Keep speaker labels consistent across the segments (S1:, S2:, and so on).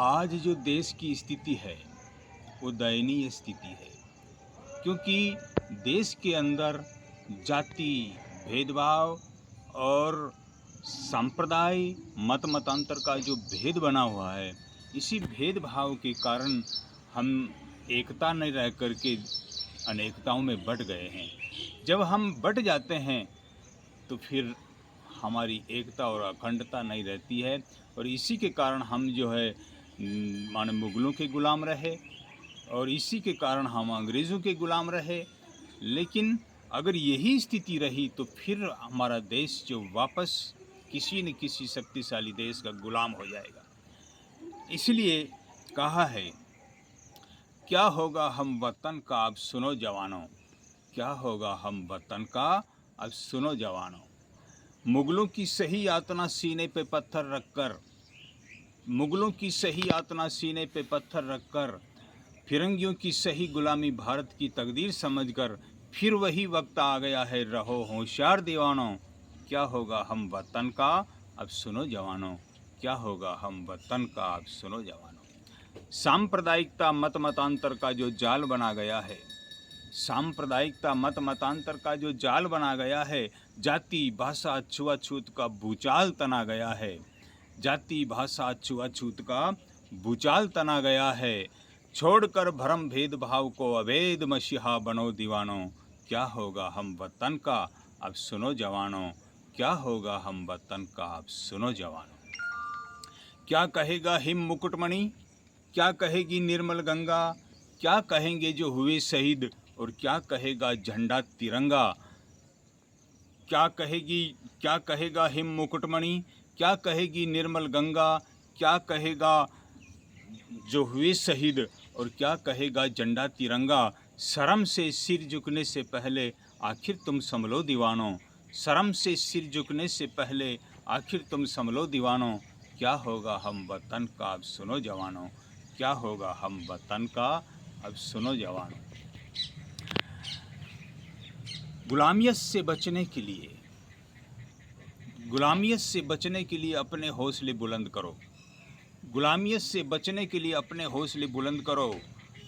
S1: आज जो देश की स्थिति है वो दयनीय स्थिति है, क्योंकि देश के अंदर जाति भेदभाव और संप्रदाय मत मतांतर का जो भेद बना हुआ है, इसी भेदभाव के कारण हम एकता नहीं रह करके अनेकताओं में बँट गए हैं। जब हम बँट जाते हैं तो फिर हमारी एकता और अखंडता नहीं रहती है, और इसी के कारण हम जो है माने मुग़लों के ग़ुलाम रहे, और इसी के कारण हम अंग्रेज़ों के ग़ुलाम रहे। लेकिन अगर यही स्थिति रही तो फिर हमारा देश जो वापस किसी न किसी शक्तिशाली देश का ग़ुलाम हो जाएगा। इसलिए कहा है, क्या होगा हम वतन का अब सुनो जवानों, क्या होगा हम वतन का अब सुनो जवानों। मुग़लों की सही यातना सीने पे पत्थर रखकर, मुग़लों की सही यातना सीने पे पत्थर रखकर, फिरंगियों की सही गुलामी भारत की तकदीर समझकर, फिर वही वक्त आ गया है रहो होशियार दीवानों, क्या होगा हम वतन का अब सुनो जवानों, क्या होगा हम वतन का अब सुनो जवानों। सांप्रदायिकता मत मतांतर का जो जाल बना गया है, सांप्रदायिकता मत मतांतर का जो जाल बना गया है, जाति भाषा छुआछूत का भूचाल तना गया है, जाति भाषा छुआछूत का भूचाल तना गया है। छोड़कर भ्रम भेदभाव को अवैध मसीहा बनो दीवानों, क्या होगा हम वतन का अब सुनो जवानों, क्या होगा हम वतन का अब सुनो जवानों। क्या कहेगा हिम मुकुटमणि, क्या कहेगी निर्मल गंगा, क्या कहेंगे जो हुए शहीद, और क्या कहेगा झंडा तिरंगा। क्या कहेगा हिम मुकुटमणि, क्या कहेगी निर्मल गंगा, क्या कहेगा जो हुए शहीद, और क्या कहेगा झंडा तिरंगा। शर्म से सिर झुकने से पहले आखिर तुम संभलो दीवानों, शर्म से सिर झुकने से पहले आखिर तुम संभलो दीवानों, क्या होगा हम वतन का अब सुनो जवानों, क्या होगा हम वतन का अब सुनो जवानों। गुलामियत से बचने के लिए, गुलामियत से बचने के लिए अपने हौसले बुलंद करो, गुलामियत से बचने के लिए अपने हौसले बुलंद करो।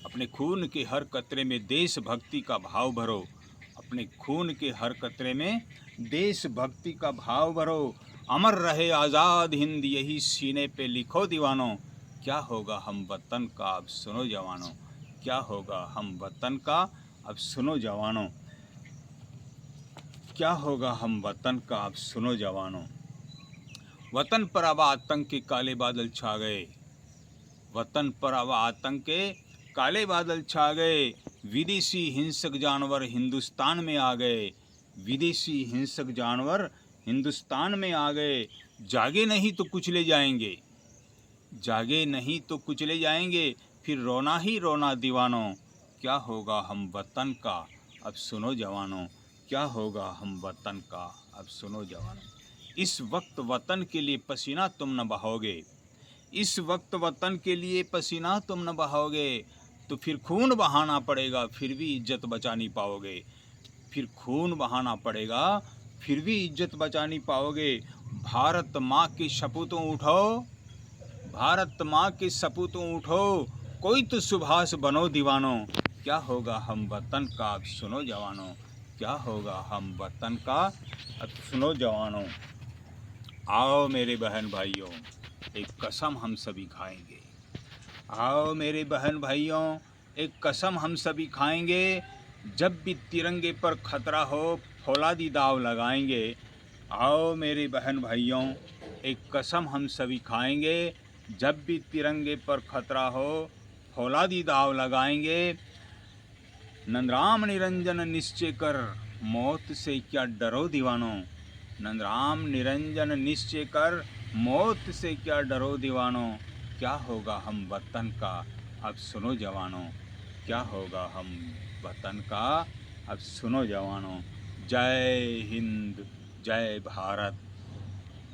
S1: अपने खून के हर कतरे में देशभक्ति का भाव भरो, अपने खून के हर कतरे में देशभक्ति का भाव भरो। अमर रहे आज़ाद हिंद यही सीने पे लिखो दीवानों, क्या होगा हम वतन का अब सुनो जवानों, क्या होगा हम वतन का अब सुनो जवानों, क्या होगा हम वतन का अब सुनो जवानों। वतन पर अब आतंक के काले बादल छा गए, वतन पर अब आतंक के काले बादल छा गए। विदेशी हिंसक जानवर हिंदुस्तान में आ गए, विदेशी हिंसक जानवर हिंदुस्तान में आ गए। जागे नहीं तो कुचले जाएंगे, जागे नहीं तो कुचले जाएंगे, फिर रोना ही रोना दीवानों, क्या होगा हम वतन का अब सुनो जवानों, क्या होगा हम वतन का अब सुनो जवानों। इस वक्त वतन के लिए पसीना तुम न बहाओगे, इस वक्त वतन के लिए पसीना तुम न बहाओगे, तो फिर खून बहाना पड़ेगा फिर भी इज्जत बचा नहीं पाओगे, फिर खून बहाना पड़ेगा फिर भी इज्जत बचा नहीं पाओगे। भारत माँ के सपूतों उठो, भारत माँ के सपूतों उठो, कोई तो सुभाष बनो दीवानों, क्या होगा हम वतन का अब सुनो जवानों, क्या होगा हम वतन का अब सुनो जवानों। आओ मेरे बहन भाइयों, एक कसम हम सभी खाएंगे, आओ मेरे बहन भाइयों, एक कसम हम सभी खाएंगे। जब भी तिरंगे पर खतरा हो फौलादी दाव लगाएंगे। आओ मेरे बहन भाइयों, एक कसम हम सभी खाएंगे। जब भी तिरंगे पर खतरा हो फौलादी दाव लगाएंगे। नंदराम निरंजन निश्चय कर, मौत से क्या डरो दीवानों, नंदराम निरंजन निश्चय कर, मौत से क्या डरो दीवानों। क्या होगा हम वतन का अब सुनो जवानों, क्या होगा हम वतन का अब सुनो जवानों। जय हिंद, जय भारत,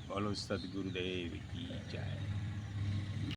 S1: बोलो सद्गुरुदेव की जय।